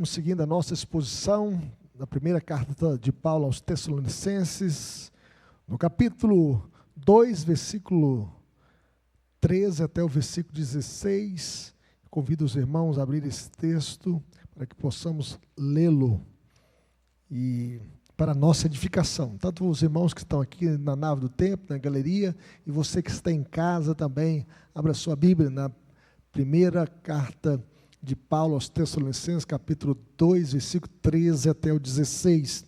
Vamos seguindo a nossa exposição da primeira carta de Paulo aos Tessalonicenses, no capítulo 2, versículo 13 até o versículo 16. Convido os irmãos a abrir esse texto para que possamos lê-lo e para a nossa edificação. Tanto os irmãos que estão aqui na nave do templo, na galeria, e você que está em casa também, abra sua Bíblia na primeira carta de Paulo aos Tessalonicenses, capítulo 2, versículo 13 até o 16.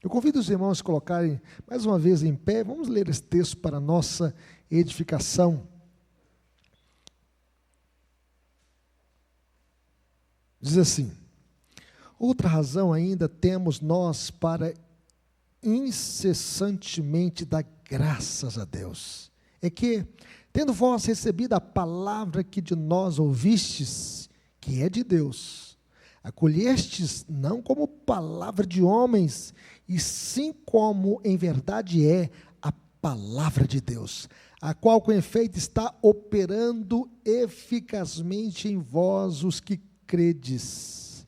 Eu convido os irmãos a se colocarem mais uma vez em pé. Vamos ler esse texto para a nossa edificação. Diz assim: outra razão ainda temos nós para incessantemente dar graças a Deus, é que, tendo vós recebido a palavra que de nós ouvistes, que é de Deus, acolhestes não como palavra de homens, e sim como em verdade é a palavra de Deus, a qual com efeito está operando eficazmente em vós os que credes.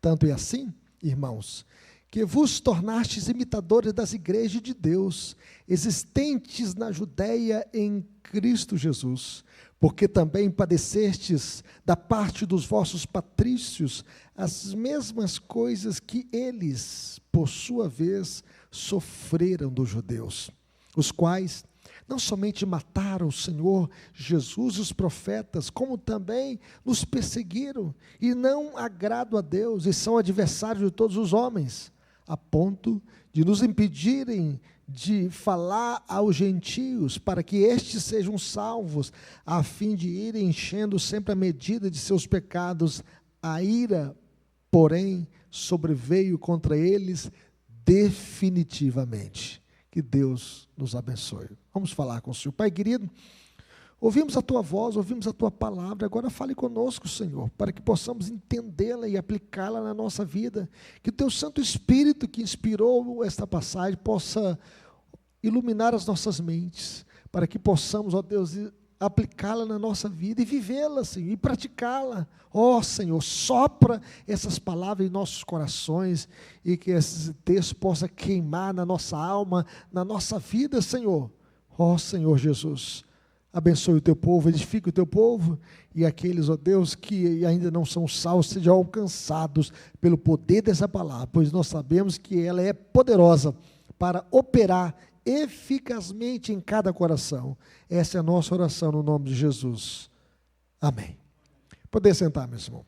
Tanto é assim, irmãos, que vos tornastes imitadores das igrejas de Deus, existentes na Judéia em Cristo Jesus, porque também padecestes da parte dos vossos patrícios as mesmas coisas que eles, por sua vez, sofreram dos judeus, os quais não somente mataram o Senhor Jesus e os profetas, como também nos perseguiram, e não agradam a Deus, e são adversários de todos os homens, a ponto de nos impedirem de falar aos gentios, para que estes sejam salvos, a fim de irem enchendo sempre a medida de seus pecados. A ira, porém, sobreveio contra eles definitivamente. Que Deus nos abençoe. Vamos falar com o Senhor. Pai querido, ouvimos a Tua voz, ouvimos a Tua palavra, agora fale conosco, Senhor, para que possamos entendê-la e aplicá-la na nossa vida, que o Teu Santo Espírito que inspirou esta passagem possa iluminar as nossas mentes, para que possamos, ó Deus, aplicá-la na nossa vida e vivê-la, Senhor, e praticá-la. Ó Senhor, sopra essas palavras em nossos corações, e que esse texto possa queimar na nossa alma, na nossa vida, Senhor. Ó Senhor Jesus, abençoe o Teu povo, edifique o Teu povo, e aqueles, ó Deus, que ainda não são salvos, sejam alcançados pelo poder dessa palavra, pois nós sabemos que ela é poderosa para operar eficazmente em cada coração. Essa é a nossa oração no nome de Jesus. Amém. Poder sentar, meu irmão.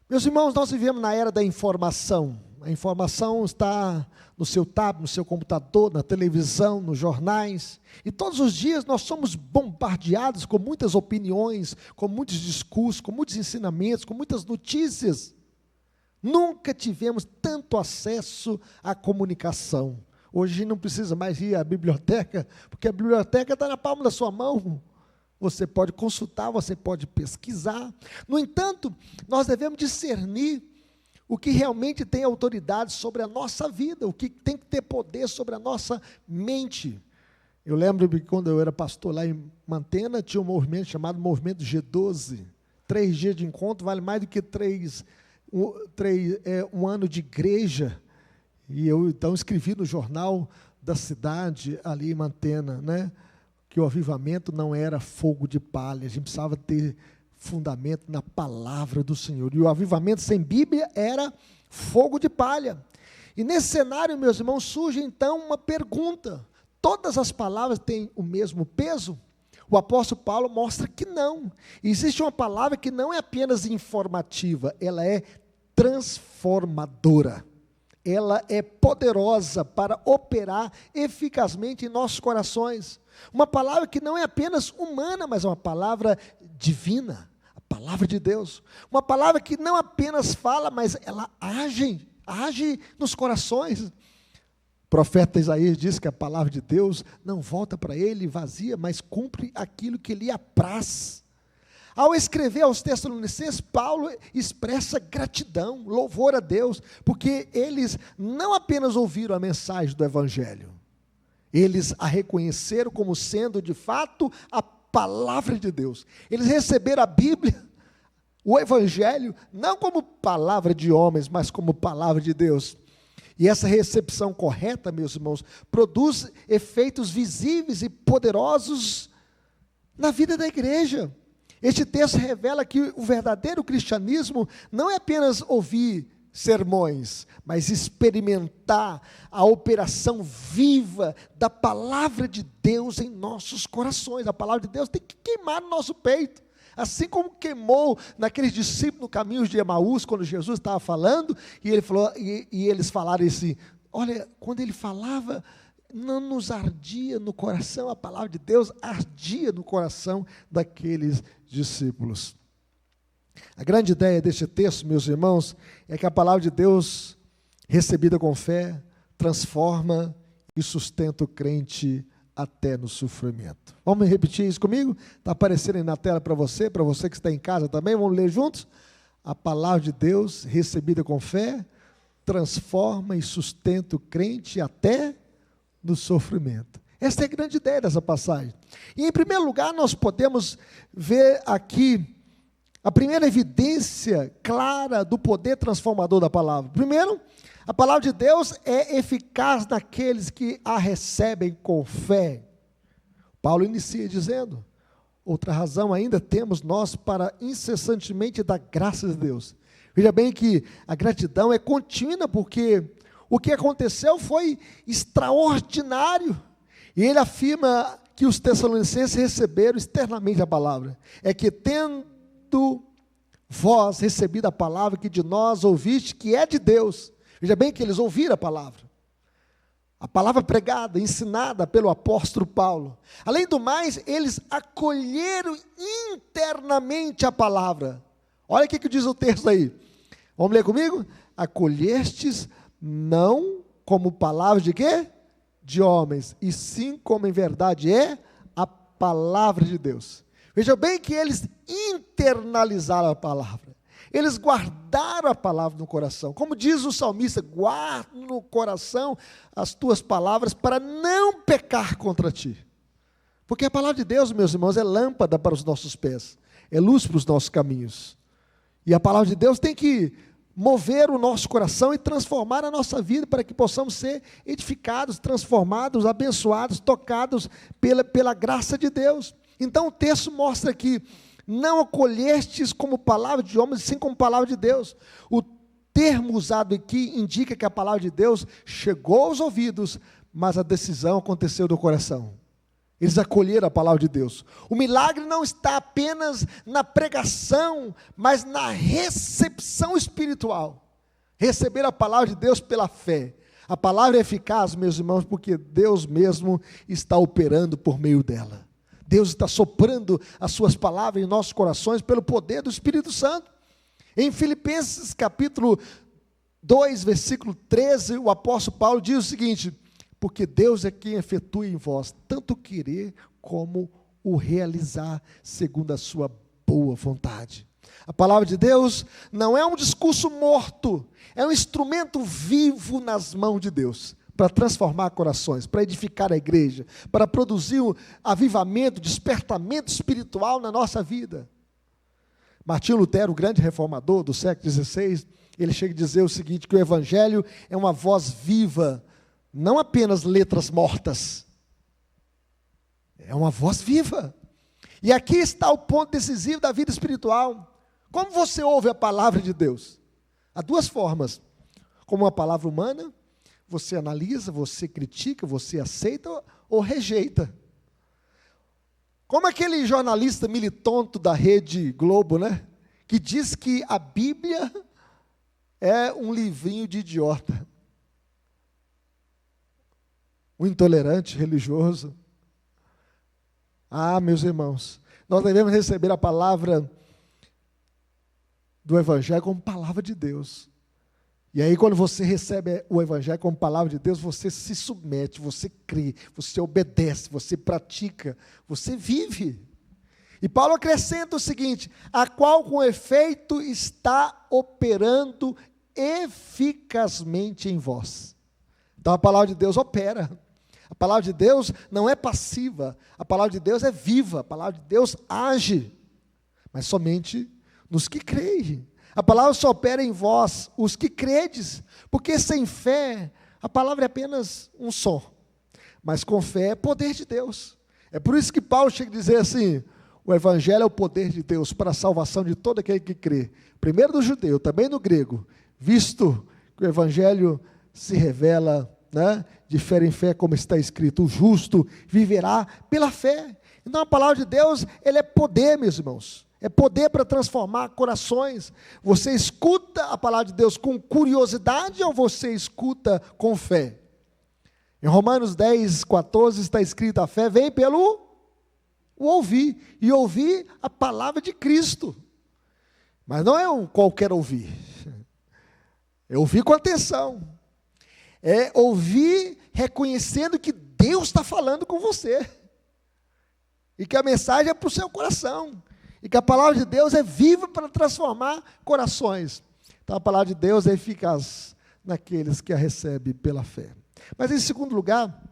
Meus irmãos, nós vivemos na era da informação. A informação está no seu tablet, no seu computador, na televisão, nos jornais. E todos os dias nós somos bombardeados com muitas opiniões, com muitos discursos, com muitos ensinamentos, com muitas notícias. Nunca tivemos tanto acesso à comunicação. Hoje a gente não precisa mais ir à biblioteca, porque a biblioteca está na palma da sua mão. Você pode consultar, você pode pesquisar. No entanto, nós devemos discernir o que realmente tem autoridade sobre a nossa vida, o que tem que ter poder sobre a nossa mente. Eu lembro que quando eu era pastor lá em Mantena, tinha um movimento chamado Movimento G12. 3 dias de encontro vale mais do que um ano de igreja. E eu então escrevi no jornal da cidade, ali em Mantena, né, que o avivamento não era fogo de palha, a gente precisava ter fundamento na palavra do Senhor. E o avivamento sem Bíblia era fogo de palha. E nesse cenário, meus irmãos, surge então uma pergunta: todas as palavras têm o mesmo peso? O apóstolo Paulo mostra que não. Existe uma palavra que não é apenas informativa, ela é transformadora. Ela é poderosa para operar eficazmente em nossos corações. Uma palavra que não é apenas humana, mas é uma palavra divina, a palavra de Deus. Uma palavra que não apenas fala, mas ela age nos corações. O profeta Isaías diz que a palavra de Deus não volta para ele vazia, mas cumpre aquilo que lhe apraz. Ao escrever aos Tessalonicenses, Paulo expressa gratidão, louvor a Deus, porque eles não apenas ouviram a mensagem do Evangelho, eles a reconheceram como sendo de fato a palavra de Deus. Eles receberam a Bíblia, o Evangelho não como palavra de homens, mas como palavra de Deus. E essa recepção correta, meus irmãos, produz efeitos visíveis e poderosos na vida da igreja. Este texto revela que o verdadeiro cristianismo não é apenas ouvir sermões, mas experimentar a operação viva da palavra de Deus em nossos corações. A palavra de Deus tem que queimar no nosso peito, assim como queimou naqueles discípulos no caminho de Emaús, quando Jesus estava falando, e ele falou, e eles falaram assim, olha, quando ele falava, não nos ardia no coração, a palavra de Deus ardia no coração daqueles discípulos. A grande ideia deste texto, meus irmãos, é que a palavra de Deus, recebida com fé, transforma e sustenta o crente até no sofrimento. Vamos repetir isso comigo? Está aparecendo aí na tela para você que está em casa também, vamos ler juntos? A palavra de Deus, recebida com fé, transforma e sustenta o crente até no sofrimento. Essa é a grande ideia dessa passagem. E em primeiro lugar, nós podemos ver aqui a primeira evidência clara do poder transformador da palavra. Primeiro, a palavra de Deus é eficaz naqueles que a recebem com fé. Paulo inicia dizendo, outra razão ainda temos nós para incessantemente dar graças a Deus. Veja bem que a gratidão é contínua, porque o que aconteceu foi extraordinário. E ele afirma que os tessalonicenses receberam externamente a palavra. É que tendo vós recebido a palavra que de nós ouviste, que é de Deus. Veja bem que eles ouviram a palavra pregada, ensinada pelo apóstolo Paulo. Além do mais, eles acolheram internamente a palavra. Olha o que diz o texto aí. Vamos ler comigo? Acolhestes não como palavra de quê? De homens, e sim como em verdade é a palavra de Deus. Veja bem que eles internalizaram a palavra, eles guardaram a palavra no coração, como diz o salmista, guarda no coração as tuas palavras para não pecar contra ti, porque a palavra de Deus, meus irmãos, é lâmpada para os nossos pés, é luz para os nossos caminhos, e a palavra de Deus tem que mover o nosso coração e transformar a nossa vida, para que possamos ser edificados, transformados, abençoados, tocados pela graça de Deus. Então o texto mostra que não acolhestes como palavra de homens, sim como palavra de Deus. O termo usado aqui indica que a palavra de Deus chegou aos ouvidos, mas a decisão aconteceu do coração. Eles acolheram a palavra de Deus. O milagre não está apenas na pregação, mas na recepção espiritual. Receber a palavra de Deus pela fé. A palavra é eficaz, meus irmãos, porque Deus mesmo está operando por meio dela. Deus está soprando as suas palavras em nossos corações pelo poder do Espírito Santo. Em Filipenses capítulo 2, versículo 13, o apóstolo Paulo diz o seguinte: porque Deus é quem efetua em vós tanto querer como o realizar segundo a sua boa vontade. A palavra de Deus não é um discurso morto, é um instrumento vivo nas mãos de Deus, para transformar corações, para edificar a igreja, para produzir um avivamento, despertamento espiritual na nossa vida. Martinho Lutero, o grande reformador do século XVI, ele chega a dizer o seguinte, que o evangelho é uma voz viva, não apenas letras mortas, é uma voz viva. E aqui está o ponto decisivo da vida espiritual. Como você ouve a palavra de Deus? Há duas formas: como uma palavra humana, você analisa, você critica, você aceita ou rejeita. Como aquele jornalista militonto da Rede Globo, né? Que diz que a Bíblia é um livrinho de idiota. O intolerante religioso. Ah, meus irmãos, nós devemos receber a palavra do Evangelho como palavra de Deus. E aí, quando você recebe o Evangelho como palavra de Deus, você se submete, você crê, você obedece, você pratica, você vive. E Paulo acrescenta o seguinte: a qual com efeito está operando eficazmente em vós. Então a palavra de Deus opera. A palavra de Deus não é passiva, a palavra de Deus é viva, a palavra de Deus age, mas somente nos que creem. A palavra só opera em vós, os que credes, porque sem fé, a palavra é apenas um som, mas com fé é poder de Deus. É por isso que Paulo chega a dizer assim, o evangelho é o poder de Deus para a salvação de todo aquele que crê, primeiro do judeu, também do grego, visto que o evangelho se revela, de fé em fé, como está escrito, o justo viverá pela fé. Então a palavra de Deus, ela é poder, meus irmãos, é poder para transformar corações. Você escuta a palavra de Deus com curiosidade ou você escuta com fé? Em Romanos 10, 14 está escrito, a fé vem pelo o ouvir, e ouvir a palavra de Cristo. Mas não é um qualquer ouvir, é ouvir com atenção, é ouvir reconhecendo que Deus está falando com você, e que a mensagem é para o seu coração, e que a palavra de Deus é viva para transformar corações. Então a palavra de Deus é eficaz naqueles que a recebem pela fé. Mas em segundo lugar,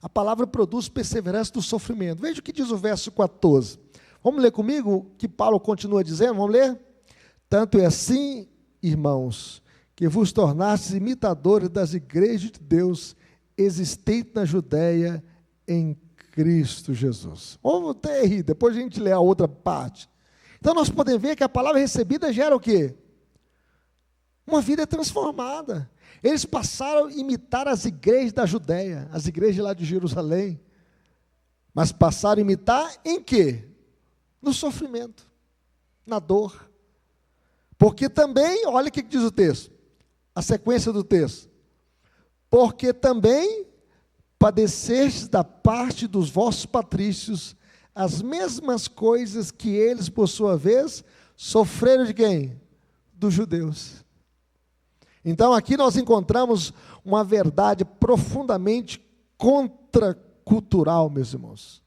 a palavra produz perseverança do sofrimento. Veja o que diz o verso 14. Vamos ler comigo o que Paulo continua dizendo? Vamos ler? Tanto é assim, irmãos, que vos tornastes imitadores das igrejas de Deus existentes na Judéia em Cristo Jesus. Vamos até rir, depois a gente lê a outra parte. Então nós podemos ver que a palavra recebida gera o quê? Uma vida transformada. Eles passaram a imitar as igrejas da Judéia, as igrejas lá de Jerusalém, mas passaram a imitar em quê? No sofrimento, na dor. Porque também, olha o que diz o texto, a sequência do texto, porque também padecestes da parte dos vossos patrícios as mesmas coisas que eles, por sua vez, sofreram de quem? Dos judeus. Então aqui nós encontramos uma verdade profundamente contracultural, meus irmãos.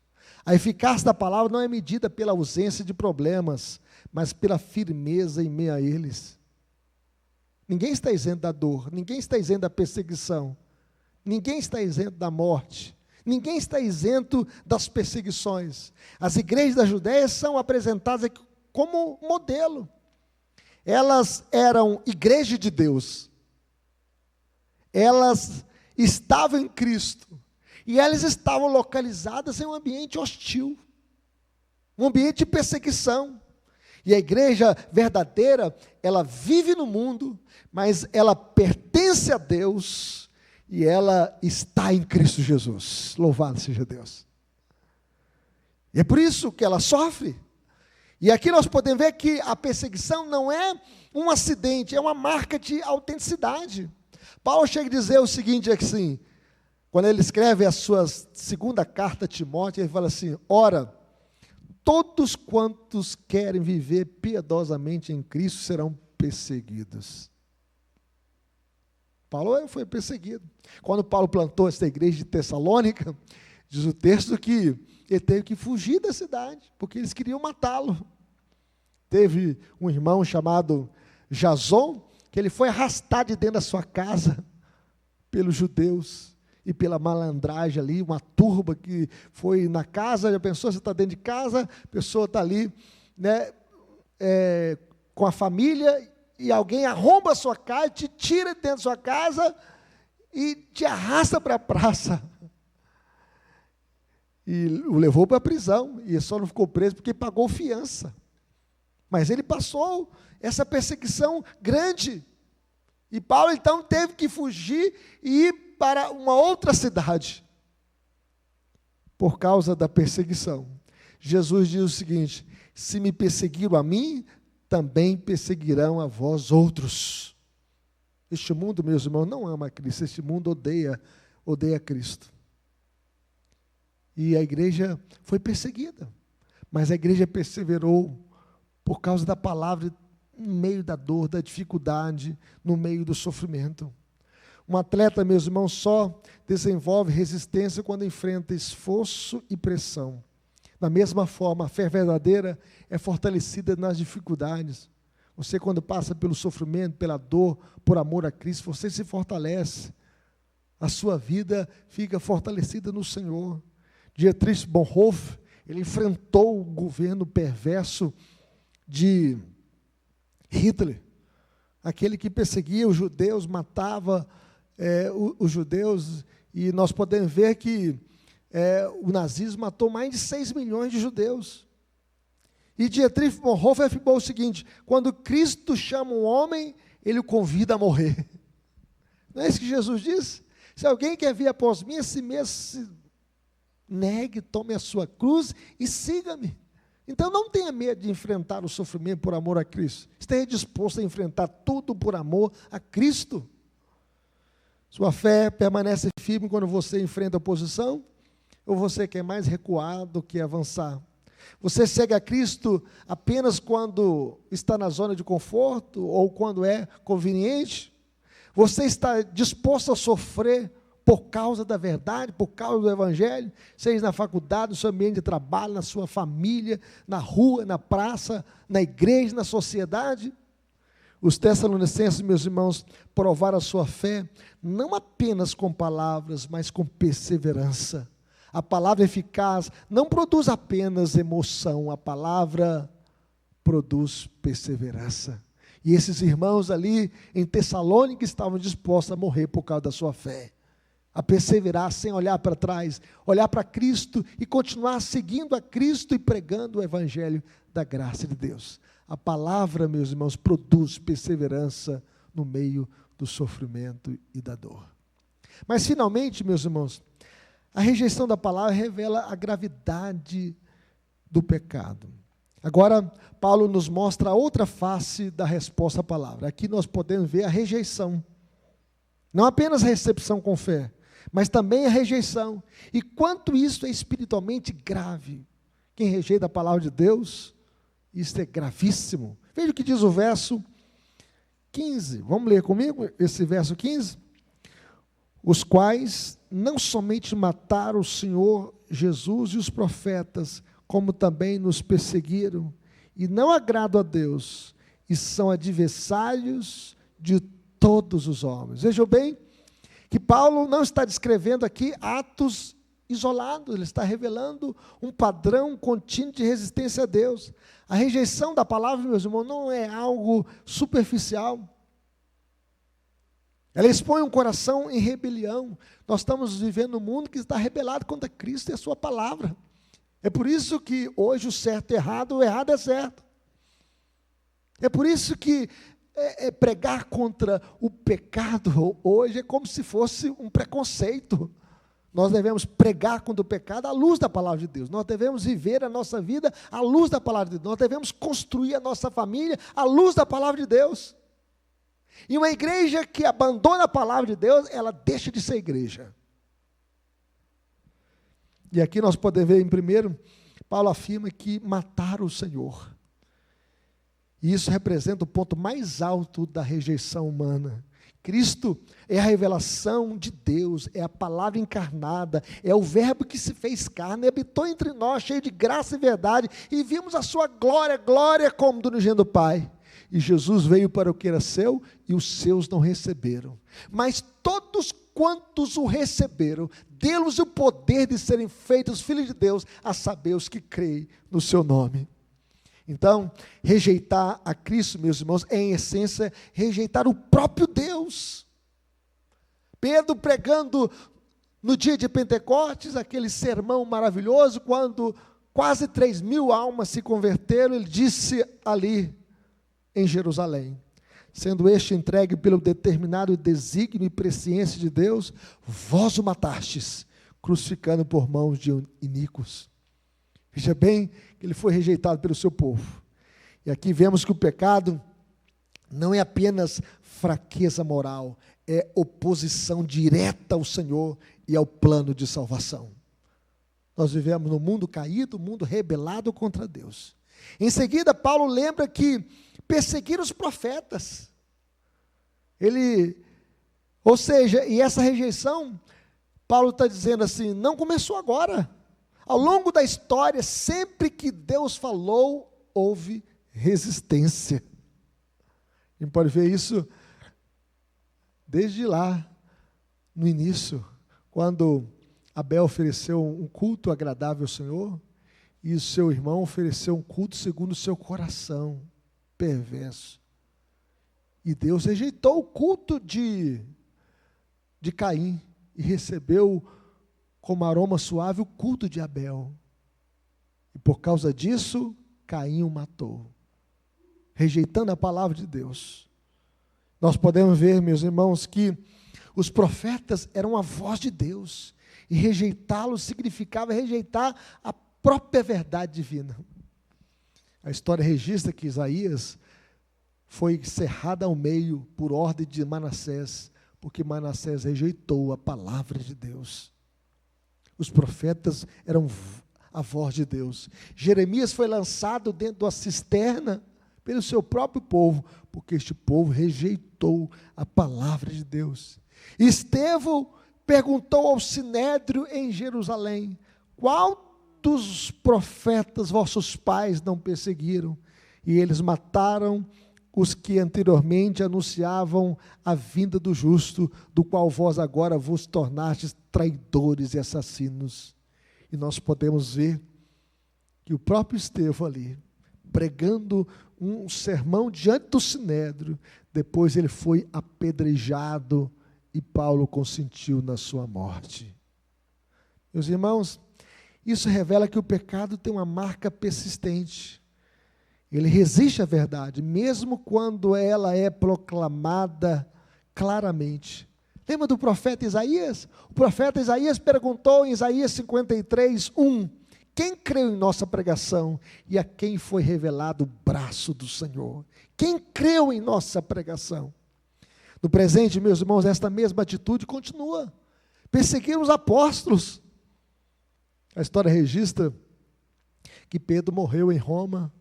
A eficácia da palavra não é medida pela ausência de problemas, mas pela firmeza em meio a eles. Ninguém está isento da dor, ninguém está isento da perseguição, ninguém está isento da morte, ninguém está isento das perseguições. As igrejas da Judéia são apresentadas aqui como modelo. Elas eram igreja de Deus, elas estavam em Cristo, e elas estavam localizadas em um ambiente hostil, um ambiente de perseguição. E a igreja verdadeira, ela vive no mundo, mas ela pertence a Deus, e ela está em Cristo Jesus. Louvado seja Deus. E é por isso que ela sofre. E aqui nós podemos ver que a perseguição não é um acidente, é uma marca de autenticidade. Paulo chega a dizer o seguinte assim, quando ele escreve a sua segunda carta a Timóteo, ele fala assim, ora, todos quantos querem viver piedosamente em Cristo serão perseguidos. Paulo foi perseguido. Quando Paulo plantou essa igreja de Tessalônica, diz o texto que ele teve que fugir da cidade, porque eles queriam matá-lo. Teve um irmão chamado Jason, que ele foi arrastado de dentro da sua casa pelos judeus e pela malandragem ali, uma turba que foi na casa. Já pensou, você está dentro de casa, a pessoa está ali, com a família, e alguém arromba a sua casa, te tira de dentro da sua casa e te arrasta para a praça. E o levou para a prisão, e só não ficou preso porque pagou fiança. Mas ele passou essa perseguição grande. E Paulo então teve que fugir e ir para uma outra cidade, por causa da perseguição. Jesus diz o seguinte, se me perseguiram a mim, também perseguirão a vós outros. Este mundo, meus irmãos, não ama Cristo, este mundo odeia Cristo. E a igreja foi perseguida, mas a igreja perseverou por causa da palavra, no meio da dor, da dificuldade, no meio do sofrimento. Um atleta, meus irmãos, só desenvolve resistência quando enfrenta esforço e pressão. Da mesma forma, a fé verdadeira é fortalecida nas dificuldades. Você, quando passa pelo sofrimento, pela dor, por amor a Cristo, você se fortalece. A sua vida fica fortalecida no Senhor. Dietrich Bonhoeffer, ele enfrentou o governo perverso de Hitler, aquele que perseguia os judeus, matava os judeus, e nós podemos ver que o nazismo matou mais de 6 milhões de judeus. E Dietrich Bonhoeffer afirmou o seguinte: quando Cristo chama um homem, ele o convida a morrer. Não é isso que Jesus disse? Se alguém quer vir após mim, a si mesmo se negue, tome a sua cruz e siga-me. Então não tenha medo de enfrentar o sofrimento por amor a Cristo. Esteja disposto a enfrentar tudo por amor a Cristo. Sua fé permanece firme quando você enfrenta a oposição, ou você quer mais recuar do que avançar? Você segue a Cristo apenas quando está na zona de conforto ou quando é conveniente? Você está disposto a sofrer por causa da verdade, por causa do Evangelho, seja na faculdade, no seu ambiente de trabalho, na sua família, na rua, na praça, na igreja, na sociedade? Os Tessalonicenses, meus irmãos, provaram a sua fé, não apenas com palavras, mas com perseverança. A palavra eficaz não produz apenas emoção, a palavra produz perseverança. E esses irmãos ali em Tessalônica estavam dispostos a morrer por causa da sua fé, a perseverar sem olhar para trás, olhar para Cristo e continuar seguindo a Cristo e pregando o Evangelho da graça de Deus. A palavra, meus irmãos, produz perseverança no meio do sofrimento e da dor. Mas finalmente, meus irmãos, a rejeição da palavra revela a gravidade do pecado. Agora, Paulo nos mostra a outra face da resposta à palavra. Aqui nós podemos ver a rejeição. Não apenas a recepção com fé, mas também a rejeição. E quanto isso é espiritualmente grave. Quem rejeita a palavra de Deus, isso é gravíssimo. Veja o que diz o verso 15. Vamos ler comigo esse verso 15? Os quais não somente mataram o Senhor Jesus e os profetas, como também nos perseguiram, e não agradam a Deus, e são adversários de todos os homens. Vejam bem que Paulo não está descrevendo aqui atos isolados, ele está revelando um padrão contínuo de resistência a Deus. A rejeição da palavra, meus irmãos, não é algo superficial. Ela expõe um coração em rebelião. Nós estamos vivendo um mundo que está rebelado contra Cristo e a sua palavra. É por isso que hoje o certo é errado, o errado é certo. É por isso que pregar contra o pecado hoje é como se fosse um preconceito. Nós devemos pregar contra o pecado à luz da palavra de Deus. Nós devemos viver a nossa vida à luz da palavra de Deus. Nós devemos construir a nossa família à luz da palavra de Deus. E uma igreja que abandona a palavra de Deus, ela deixa de ser igreja. E aqui nós podemos ver, em primeiro, Paulo afirma que mataram o Senhor. E isso representa o ponto mais alto da rejeição humana. Cristo é a revelação de Deus, é a palavra encarnada, é o verbo que se fez carne, habitou entre nós, cheio de graça e verdade, e vimos a sua glória, glória como do unigênito do Pai. E Jesus veio para o que era seu, e os seus não receberam. Mas todos quantos o receberam, deu-lhes o poder de serem feitos filhos de Deus, a saber, os que creem no seu nome. Então, rejeitar a Cristo, meus irmãos, é em essência rejeitar o próprio Deus. Pedro pregando no dia de Pentecostes, aquele sermão maravilhoso, quando quase 3.000 almas se converteram, ele disse ali em Jerusalém: sendo este entregue pelo determinado desígnio e presciência de Deus, vós o matastes, crucificando por mãos de iníquos. Veja bem que ele foi rejeitado pelo seu povo. E aqui vemos que o pecado não é apenas fraqueza moral, é oposição direta ao Senhor e ao plano de salvação. Nós vivemos num mundo caído, um mundo rebelado contra Deus. Em seguida, Paulo lembra que perseguiram os profetas. Ou seja, e essa rejeição, Paulo está dizendo assim, não começou agora. Ao longo da história, sempre que Deus falou, houve resistência. A gente pode ver isso desde lá, no início, quando Abel ofereceu um culto agradável ao Senhor, e o seu irmão ofereceu um culto segundo o seu coração perverso. E Deus rejeitou o culto de Caim e recebeu como aroma suave o culto de Abel. E por causa disso, Caim o matou, rejeitando a palavra de Deus. Nós podemos ver, meus irmãos, que os profetas eram a voz de Deus, e rejeitá-los significava rejeitar a própria verdade divina. A história registra que Isaías foi cerrado ao meio por ordem de Manassés, porque Manassés rejeitou a palavra de Deus. Os profetas eram a voz de Deus. Jeremias foi lançado dentro da cisterna pelo seu próprio povo, porque este povo rejeitou a palavra de Deus. Estevão perguntou ao sinédrio em Jerusalém: qual dos profetas vossos pais não perseguiram? E eles mataram os que anteriormente anunciavam a vinda do justo, do qual vós agora vos tornastes traidores e assassinos. E nós podemos ver que o próprio Estevão ali, pregando um sermão diante do sinédrio, depois ele foi apedrejado e Paulo consentiu na sua morte. Meus irmãos, isso revela que o pecado tem uma marca persistente. Ele resiste à verdade, mesmo quando ela é proclamada claramente. Lembra do profeta Isaías? O profeta Isaías perguntou em Isaías 53:1: quem creu em nossa pregação e a quem foi revelado o braço do Senhor? Quem creu em nossa pregação? No presente, meus irmãos, esta mesma atitude continua. Perseguiram os apóstolos. A história registra que Pedro morreu em Roma,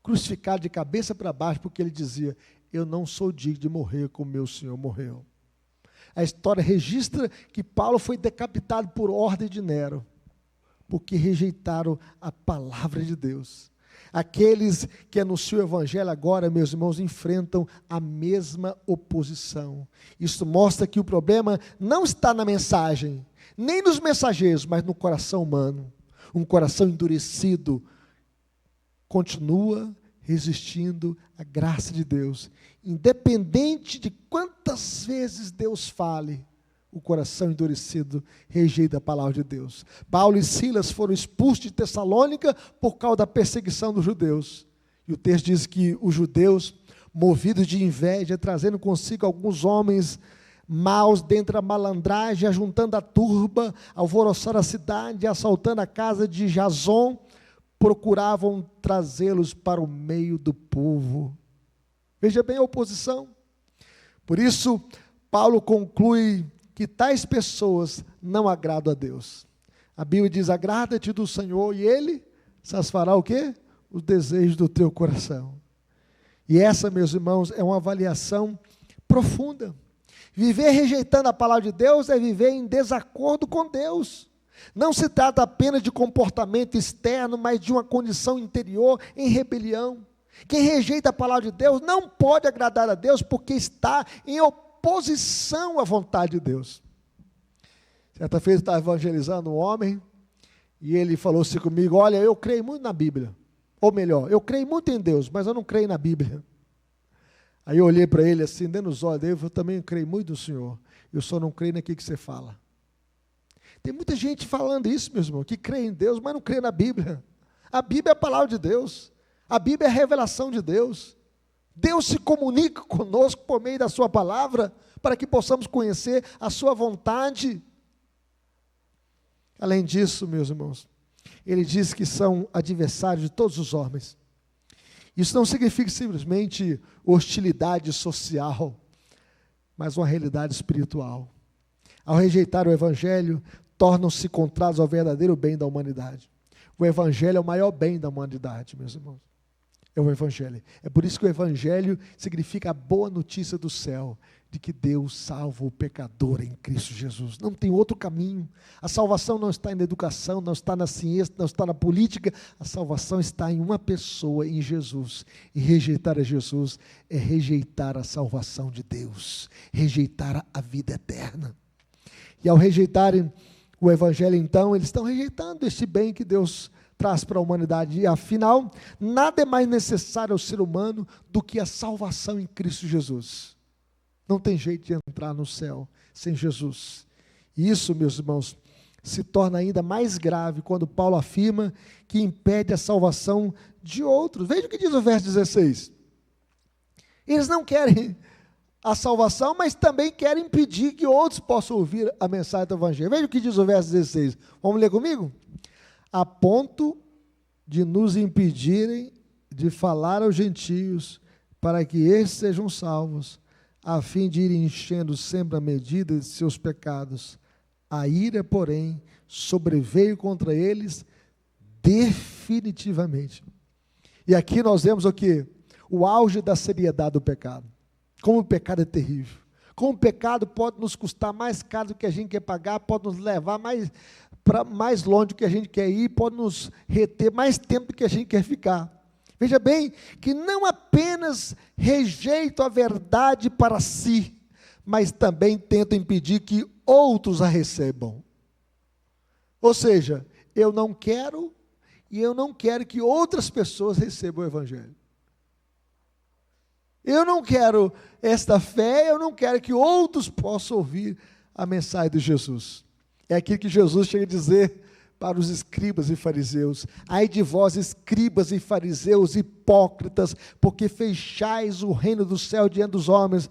crucificado de cabeça para baixo, porque ele dizia: eu não sou digno de morrer como meu Senhor morreu. A história registra que Paulo foi decapitado por ordem de Nero, porque rejeitaram a palavra de Deus. Aqueles que anunciam o evangelho agora, meus irmãos, enfrentam a mesma oposição. Isso mostra que o problema não está na mensagem, nem nos mensageiros, mas no coração humano. Um coração endurecido continua resistindo à graça de Deus. Independente de quantas vezes Deus fale, o coração endurecido rejeita a palavra de Deus. Paulo e Silas foram expulsos de Tessalônica por causa da perseguição dos judeus. E o texto diz que os judeus, movidos de inveja, trazendo consigo alguns homens maus dentre a malandragem, ajuntando a turba, alvoroçaram a cidade, assaltando a casa de Jason, procuravam trazê-los para o meio do povo. Veja bem a oposição. Por isso, Paulo conclui que tais pessoas não agradam a Deus. A Bíblia diz: agrada-te do Senhor e Ele satisfará o quê? Os desejos do teu coração. E essa, meus irmãos, é uma avaliação profunda. Viver rejeitando a palavra de Deus é viver em desacordo com Deus. Não se trata apenas de comportamento externo, mas de uma condição interior em rebelião. Quem rejeita a palavra de Deus não pode agradar a Deus, porque está em oposição à vontade de Deus. Certa vez eu estava evangelizando um homem, e ele falou assim comigo: olha, eu creio muito na Bíblia. Ou melhor, eu creio muito em Deus, mas eu não creio na Bíblia. Aí eu olhei para ele assim, dentro dos olhos dele, eu também creio muito no Senhor, eu só não creio naquilo que você fala. Tem muita gente falando isso, meus irmãos, que crê em Deus, mas não crê na Bíblia. A Bíblia é a palavra de Deus, a Bíblia é a revelação de Deus. Deus se comunica conosco por meio da sua palavra, para que possamos conhecer a sua vontade. Além disso, meus irmãos, ele diz que são adversários de todos os homens. Isso não significa simplesmente hostilidade social, mas uma realidade espiritual. Ao rejeitar o Evangelho, tornam-se contrários ao verdadeiro bem da humanidade. O Evangelho é o maior bem da humanidade, meus irmãos. É o Evangelho. É por isso que o Evangelho significa a boa notícia do céu, de que Deus salva o pecador em Cristo Jesus. Não tem outro caminho. A salvação não está na educação, não está na ciência, não está na política. A salvação está em uma pessoa, em Jesus. E rejeitar a Jesus é rejeitar a salvação de Deus, rejeitar a vida eterna. E ao rejeitarem o Evangelho, então, eles estão rejeitando este bem que Deus traz para a humanidade. E afinal, nada é mais necessário ao ser humano do que a salvação em Cristo Jesus. Não tem jeito de entrar no céu sem Jesus. E isso, meus irmãos, se torna ainda mais grave quando Paulo afirma que impede a salvação de outros. Veja o que diz o verso 16. Eles não querem a salvação, mas também querem impedir que outros possam ouvir a mensagem do Evangelho. Veja o que diz o verso 16. Vamos ler comigo? A ponto de nos impedirem de falar aos gentios, para que estes sejam salvos, a fim de ir enchendo sempre a medida de seus pecados. A ira, porém, sobreveio contra eles definitivamente. E aqui nós vemos o quê? O auge da seriedade do pecado. Como o pecado é terrível. Como o pecado pode nos custar mais caro do que a gente quer pagar, pode nos levar mais longe do que a gente quer ir, pode nos reter mais tempo do que a gente quer ficar. Veja bem que não apenas rejeito a verdade para si, mas também tento impedir que outros a recebam. Ou seja, eu não quero que outras pessoas recebam o Evangelho. Eu não quero esta fé, eu não quero que outros possam ouvir a mensagem de Jesus. É aquilo que Jesus chega a dizer para os escribas e fariseus: ai de vós, escribas e fariseus hipócritas, porque fechais o reino do céu diante dos homens,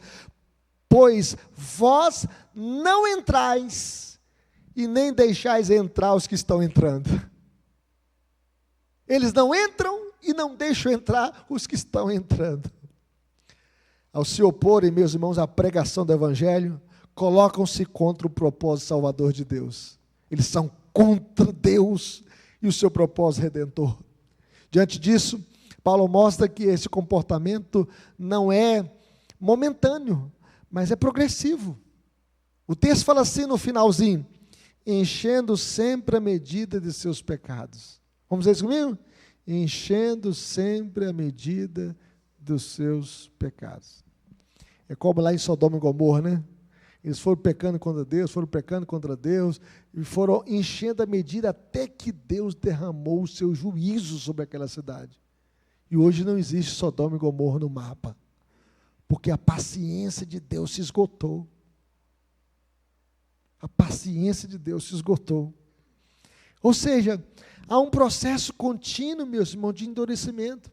pois vós não entrais e nem deixais entrar os que estão entrando. Eles não entram e não deixam entrar os que estão entrando. Ao se oporem, meus irmãos, à pregação do Evangelho, colocam-se contra o propósito salvador de Deus. Eles são contra Deus e o seu propósito redentor. Diante disso, Paulo mostra que esse comportamento não é momentâneo, mas é progressivo. O texto fala assim no finalzinho: enchendo sempre a medida de seus pecados. Vamos dizer isso comigo? Enchendo sempre a medida dos seus pecados. É como lá em Sodoma e Gomorra, né? Eles foram pecando contra Deus, e foram enchendo a medida até que Deus derramou o seu juízo sobre aquela cidade. E hoje não existe Sodoma e Gomorra no mapa, porque a paciência de Deus se esgotou. A paciência de Deus se esgotou. Ou seja, há um processo contínuo, meus irmãos, de endurecimento.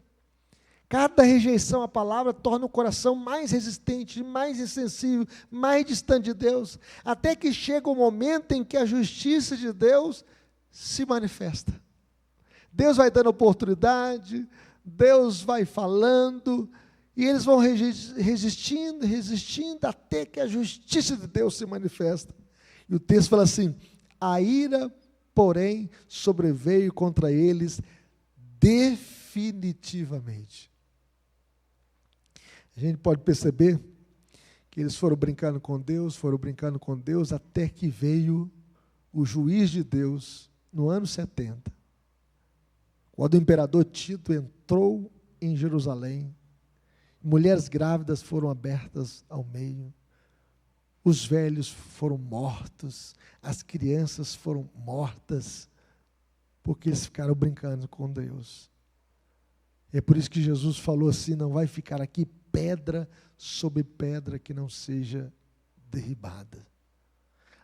Cada rejeição à palavra torna o coração mais resistente, mais insensível, mais distante de Deus, até que chega o momento em que a justiça de Deus se manifesta. Deus vai dando oportunidade, Deus vai falando, e eles vão resistindo, até que a justiça de Deus se manifesta. E o texto fala assim: a ira, porém, sobreveio contra eles definitivamente. A gente pode perceber que eles foram brincando com Deus, até que veio o juiz de Deus no ano 70. Quando o imperador Tito entrou em Jerusalém, mulheres grávidas foram abertas ao meio, os velhos foram mortos, as crianças foram mortas, porque eles ficaram brincando com Deus. É por isso que Jesus falou assim: não vai ficar aqui pedra sobre pedra que não seja derribada.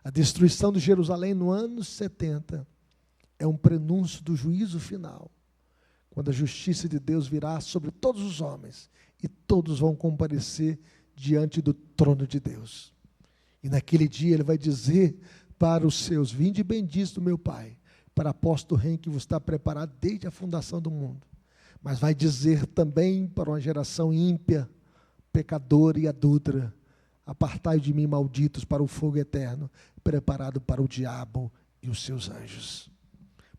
A destruição de Jerusalém no ano 70 é um prenúncio do juízo final, quando a justiça de Deus virá sobre todos os homens, e todos vão comparecer diante do trono de Deus. E naquele dia ele vai dizer para os seus: vinde benditos do meu Pai, para a posse do reino que vos está preparado desde a fundação do mundo. Mas vai dizer também para uma geração ímpia, pecadora e adúltera: apartai de mim, malditos, para o fogo eterno, preparado para o diabo e os seus anjos.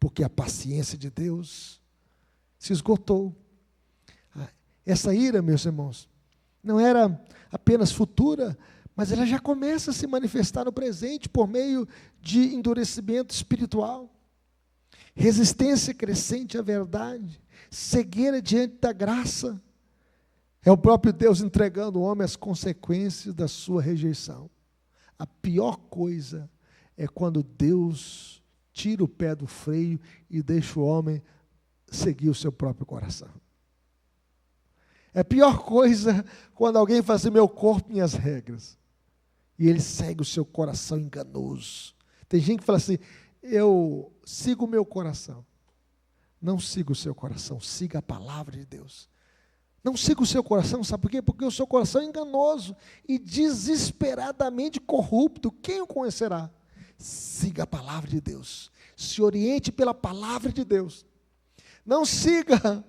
Porque a paciência de Deus se esgotou. Essa ira, meus irmãos, não era apenas futura, mas ela já começa a se manifestar no presente por meio de endurecimento espiritual, resistência crescente à verdade, cegueira diante da graça. É o próprio Deus entregando ao homem as consequências da sua rejeição. A pior coisa é quando Deus tira o pé do freio e deixa o homem seguir o seu próprio coração. É a pior coisa quando alguém fala assim, meu corpo, minhas regras. E ele segue o seu coração enganoso. Tem gente que fala assim, eu sigo o meu coração. Não siga o seu coração, siga a palavra de Deus. Não siga o seu coração, sabe por quê? Porque o seu coração é enganoso e desesperadamente corrupto. Quem o conhecerá? Siga a palavra de Deus. Se oriente pela palavra de Deus. Não siga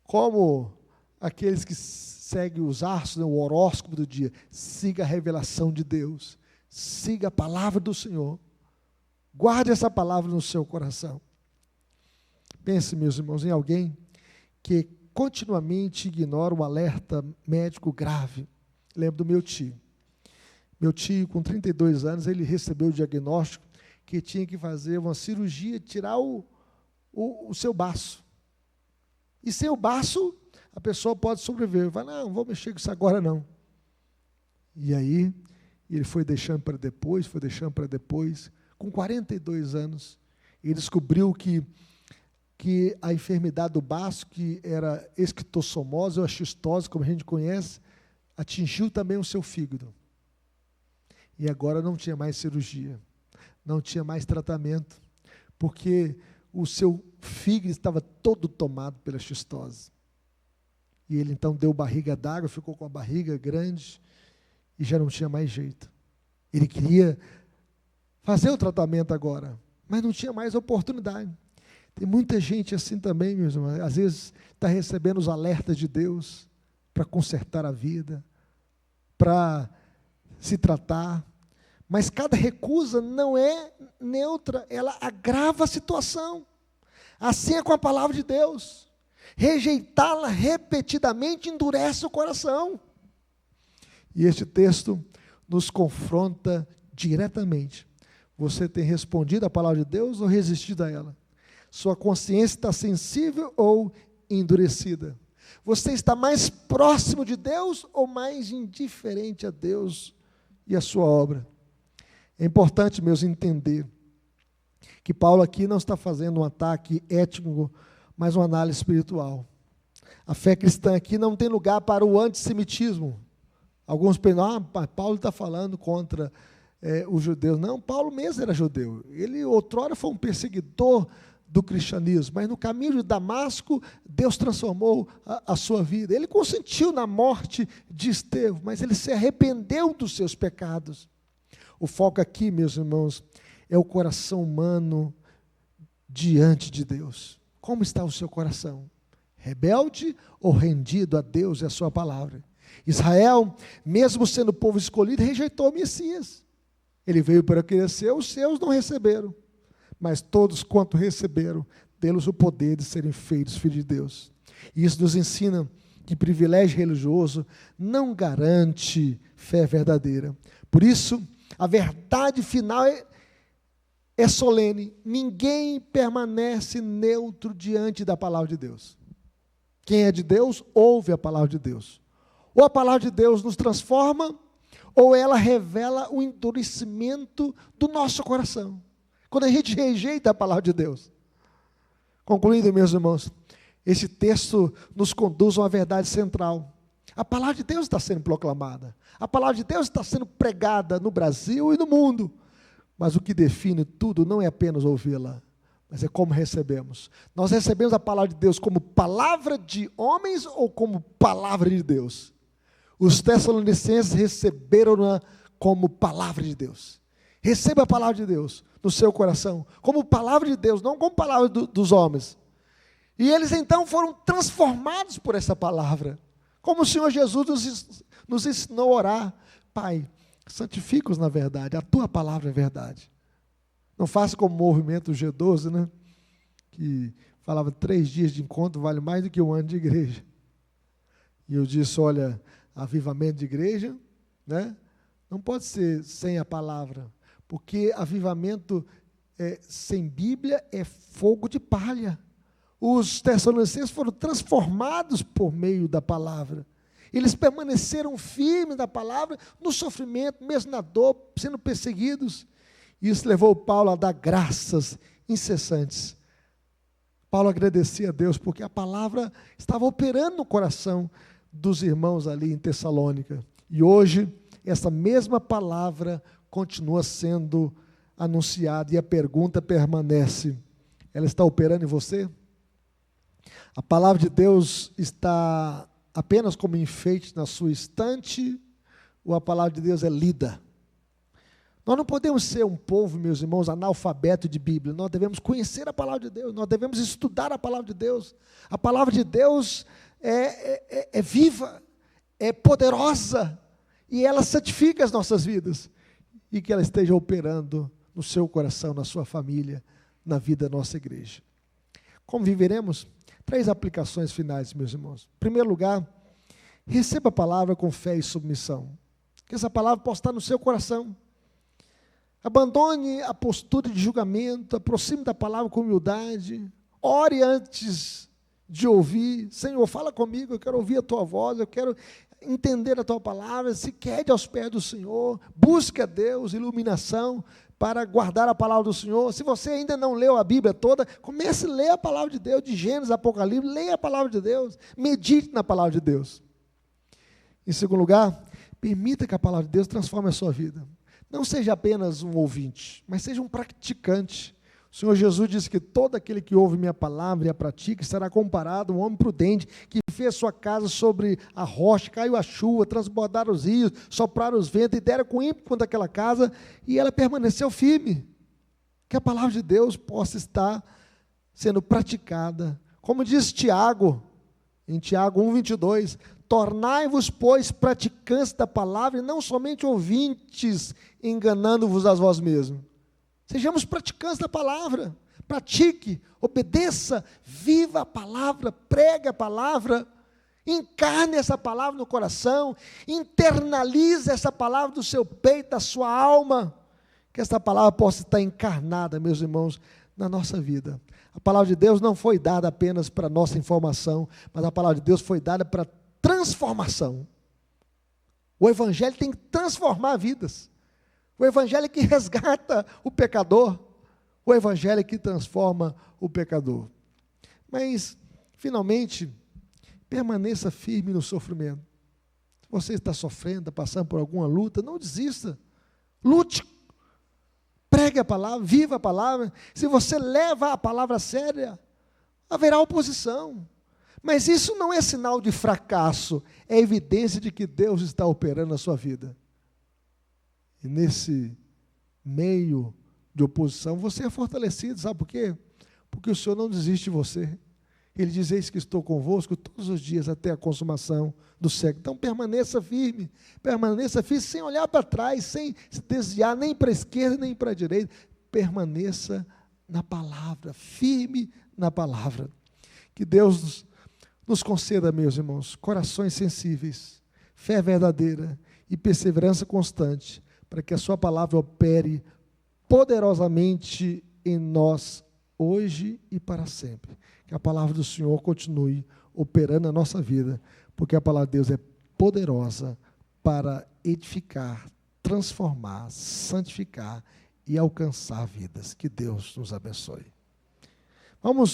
como aqueles que seguem os astros, o horóscopo do dia. Siga a revelação de Deus. Siga a palavra do Senhor. Guarde essa palavra no seu coração. Pense, meus irmãos, em alguém que continuamente ignora um alerta médico grave. Lembro do meu tio. Meu tio, com 32 anos, ele recebeu o diagnóstico que tinha que fazer uma cirurgia, tirar o seu baço. E sem o baço, a pessoa pode sobreviver. Vai, não vou mexer com isso agora não. E aí, ele foi deixando para depois, com 42 anos, ele descobriu que a enfermidade do baço, que era esquistossomose ou a xistose, como a gente conhece, atingiu também o seu fígado. E agora não tinha mais cirurgia, não tinha mais tratamento, porque o seu fígado estava todo tomado pela xistose. E ele então deu barriga d'água, ficou com a barriga grande e já não tinha mais jeito. Ele queria fazer o tratamento agora, mas não tinha mais oportunidade. Tem muita gente assim também, meus irmãos, às vezes está recebendo os alertas de Deus para consertar a vida, para se tratar, mas cada recusa não é neutra, ela agrava a situação. Assim é com a palavra de Deus. Rejeitá-la repetidamente endurece o coração. E este texto nos confronta diretamente. Você tem respondido à palavra de Deus ou resistido a ela? Sua consciência está sensível ou endurecida? Você está mais próximo de Deus ou mais indiferente a Deus e a sua obra? É importante, meus, entender que Paulo aqui não está fazendo um ataque étnico, mas uma análise espiritual. A fé cristã aqui não tem lugar para o antissemitismo. Alguns pensam, Paulo está falando contra os judeus. Não, Paulo mesmo era judeu. Ele outrora foi um perseguidor do cristianismo, mas no caminho de Damasco, Deus transformou a sua vida. Ele consentiu na morte de Estevão, mas ele se arrependeu dos seus pecados. O foco aqui, meus irmãos, é o coração humano diante de Deus. Como está o seu coração? Rebelde ou rendido a Deus e a sua palavra? Israel, mesmo sendo povo escolhido, rejeitou o Messias. Ele veio para crescer, os seus não receberam. Mas todos quanto receberam, deles o poder de serem feitos filhos de Deus. E isso nos ensina que privilégio religioso não garante fé verdadeira. Por isso, a verdade final é solene. Ninguém permanece neutro diante da palavra de Deus. Quem é de Deus, ouve a palavra de Deus. Ou a palavra de Deus nos transforma, ou ela revela o endurecimento do nosso coração. Quando a gente rejeita a palavra de Deus. Concluindo, meus irmãos, esse texto nos conduz a uma verdade central. A palavra de Deus está sendo proclamada. A palavra de Deus está sendo pregada no Brasil e no mundo. Mas o que define tudo não é apenas ouvi-la, mas é como recebemos. Nós recebemos a palavra de Deus como palavra de homens ou como palavra de Deus? Os Tessalonicenses receberam-na como palavra de Deus. Receba a palavra de Deus no seu coração, como palavra de Deus, não como palavra dos homens. E eles então foram transformados por essa palavra. Como o Senhor Jesus nos ensinou a orar. Pai, santifica-os na verdade, a tua palavra é verdade. Não faça como o movimento G12, né? Que falava 3 dias de encontro vale mais do que 1 ano de igreja. E eu disse, olha, avivamento de igreja, né? Não pode ser sem a palavra, porque avivamento sem Bíblia é fogo de palha. Os Tessalonicenses foram transformados por meio da palavra. Eles permaneceram firmes na palavra, no sofrimento, mesmo na dor, sendo perseguidos. Isso levou Paulo a dar graças incessantes Paulo agradecia a Deus porque a palavra estava operando no coração dos irmãos ali em Tessalônica. E hoje, essa mesma palavra continua sendo anunciada e a pergunta permanece: ela está operando em você? A palavra de Deus está apenas como enfeite na sua estante, ou a palavra de Deus é lida? Nós não podemos ser um povo, meus irmãos, analfabeto de Bíblia. Nós devemos conhecer a palavra de Deus, nós devemos estudar a palavra de Deus. A palavra de Deus é viva, é poderosa, e ela santifica as nossas vidas. E que ela esteja operando no seu coração, na sua família, na vida da nossa igreja. Como viveremos? 3 aplicações finais, meus irmãos. Em primeiro lugar, receba a palavra com fé e submissão. Que essa palavra possa estar no seu coração. Abandone a postura de julgamento, aproxime da palavra com humildade, ore antes de ouvir. Senhor, fala comigo, eu quero ouvir a tua voz, eu quero entender a tua palavra. Se quede aos pés do Senhor, busque a Deus, iluminação para guardar a palavra do Senhor. Se você ainda não leu a Bíblia toda, comece a ler a palavra de Deus, de Gênesis, Apocalipse, leia a palavra de Deus, medite na palavra de Deus. Em segundo lugar, permita que a palavra de Deus transforme a sua vida. Não seja apenas um ouvinte, mas seja um praticante. O Senhor Jesus disse que todo aquele que ouve minha palavra e a pratica será comparado a um homem prudente que fez sua casa sobre a rocha, caiu a chuva, transbordaram os rios, sopraram os ventos e deram com ímpeto contra aquela casa e ela permaneceu firme. Que a palavra de Deus possa estar sendo praticada. Como diz Tiago, em Tiago 1:22, tornai-vos, pois, praticantes da palavra e não somente ouvintes, enganando-vos a vós mesmos. Sejamos praticantes da palavra, pratique, obedeça, viva a palavra, pregue a palavra, encarne essa palavra no coração, internalize essa palavra do seu peito, da sua alma, que essa palavra possa estar encarnada, meus irmãos, na nossa vida. A palavra de Deus não foi dada apenas para nossa informação, mas a palavra de Deus foi dada para transformação. O Evangelho tem que transformar vidas. O Evangelho é que resgata o pecador. O Evangelho é que transforma o pecador. Mas, finalmente, permaneça firme no sofrimento. Se você está sofrendo, passando por alguma luta, não desista. Lute. Pregue a palavra, viva a palavra. Se você leva a palavra a sério, haverá oposição. Mas isso não é sinal de fracasso, é evidência de que Deus está operando na sua vida. E nesse meio de oposição, você é fortalecido, sabe por quê? Porque o Senhor não desiste de você. Ele diz: eis que estou convosco todos os dias até a consumação do século. Então permaneça firme sem olhar para trás, sem se desviar nem para a esquerda nem para a direita. Permaneça na palavra, firme na palavra. Que Deus nos conceda, meus irmãos, corações sensíveis, fé verdadeira e perseverança constante, para que a sua palavra opere poderosamente em nós, hoje e para sempre. Que a palavra do Senhor continue operando na nossa vida, porque a palavra de Deus é poderosa para edificar, transformar, santificar e alcançar vidas. Que Deus nos abençoe. Vamos